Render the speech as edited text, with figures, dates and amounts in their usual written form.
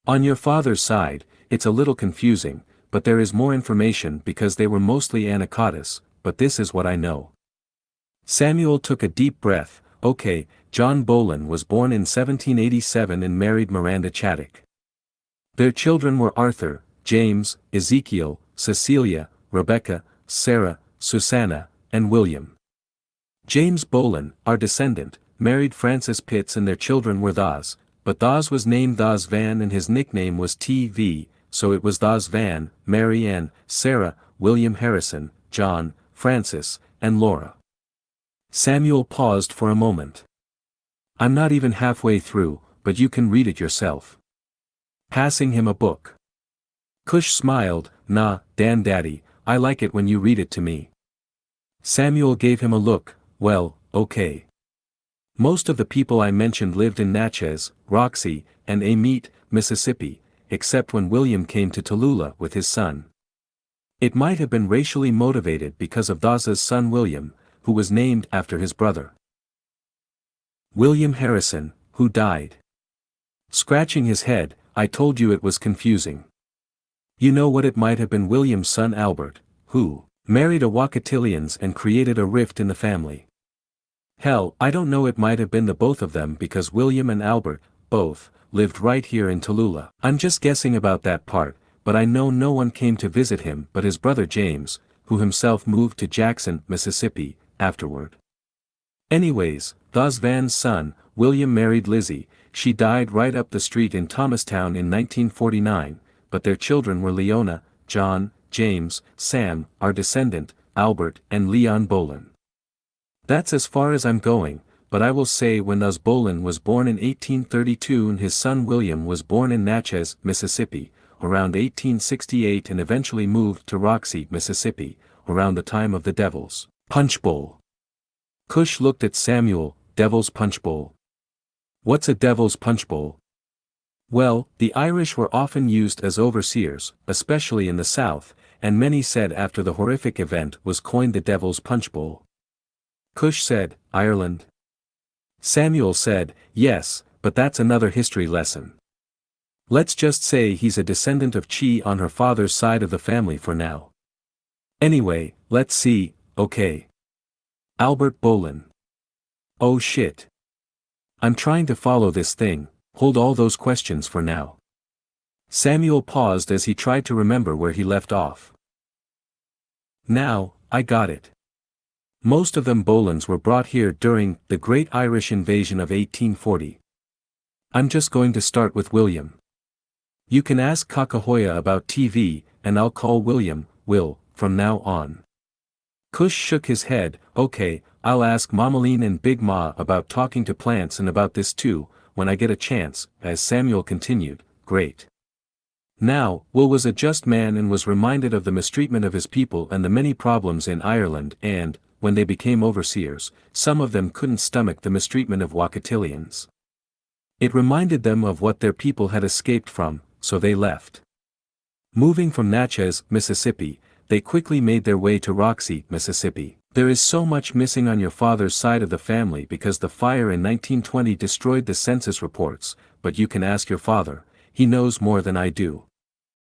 On your father's side, it's a little confusing, but there is more information because they were mostly anacotis, but this is what I know. Samuel took a deep breath. Okay, John Bolin was born in 1787 and married Miranda Chaddock. Their children were Arthur, James, Ezekiel, Cecilia, Rebecca, Sarah, Susanna, and William. James Bolin, our descendant, married Frances Pitts and their children were Thos, but Thos was named Thos Van and his nickname was T.V., so it was Thos Van, Mary Ann, Sarah, William Harrison, John, Francis, and Laura. Samuel paused for a moment. I'm not even halfway through, but you can read it yourself. Passing him a book. Cush smiled. Nah, Dan Daddy, I like it when you read it to me. Samuel gave him a look. Well, okay. Most of the people I mentioned lived in Natchez, Roxy, and Amite, Mississippi, except when William came to Tallulah with his son. It might have been racially motivated because of Thos's son William, who was named after his brother. William Harrison, who died. Scratching his head, I told you it was confusing. You know what, it might have been William's son Albert, who married a Wakatillians and created a rift in the family. Hell, I don't know, it might have been the both of them because William and Albert, both, lived right here in Tallulah. I'm just guessing about that part, but I know no one came to visit him but his brother James, who himself moved to Jackson, Mississippi, afterward. Anyways, Thos Van's son, William married Lizzie. She died right up the street in Thomastown in 1949, but their children were Leona, John, James, Sam, our descendant, Albert, and Leon Bolin. That's as far as I'm going, but I will say when Thos Bolin was born in 1832 and his son William was born in Natchez, Mississippi, around 1868 and eventually moved to Roxy, Mississippi, around the time of the Devil's Punch Bowl. Cush looked at Samuel. Devil's Punch Bowl. What's a Devil's Punch Bowl? Well, the Irish were often used as overseers, especially in the South, and many said after the horrific event was coined the Devil's Punch Bowl. Cush said, Ireland? Samuel said, yes, but that's another history lesson. Let's just say he's a descendant of Chi on her father's side of the family for now. Anyway, let's see, okay. Albert Bolin. Oh shit. I'm trying to follow this thing, hold all those questions for now. Samuel paused as he tried to remember where he left off. Now, I got it. Most of them Bolins were brought here during the Great Irish Invasion of 1840. I'm just going to start with William. You can ask Kakahoya about TV, and I'll call William, Will, from now on. Cush shook his head. Okay, I'll ask Mamaline and Big Ma about talking to plants and about this too, when I get a chance, as Samuel continued. Great. Now, Will was a just man and was reminded of the mistreatment of his people and the many problems in Ireland and, when they became overseers, some of them couldn't stomach the mistreatment of Wakatillians. It reminded them of what their people had escaped from, so they left. Moving from Natchez, Mississippi, they quickly made their way to Roxy, Mississippi. There is so much missing on your father's side of the family because the fire in 1920 destroyed the census reports, but you can ask your father, he knows more than I do.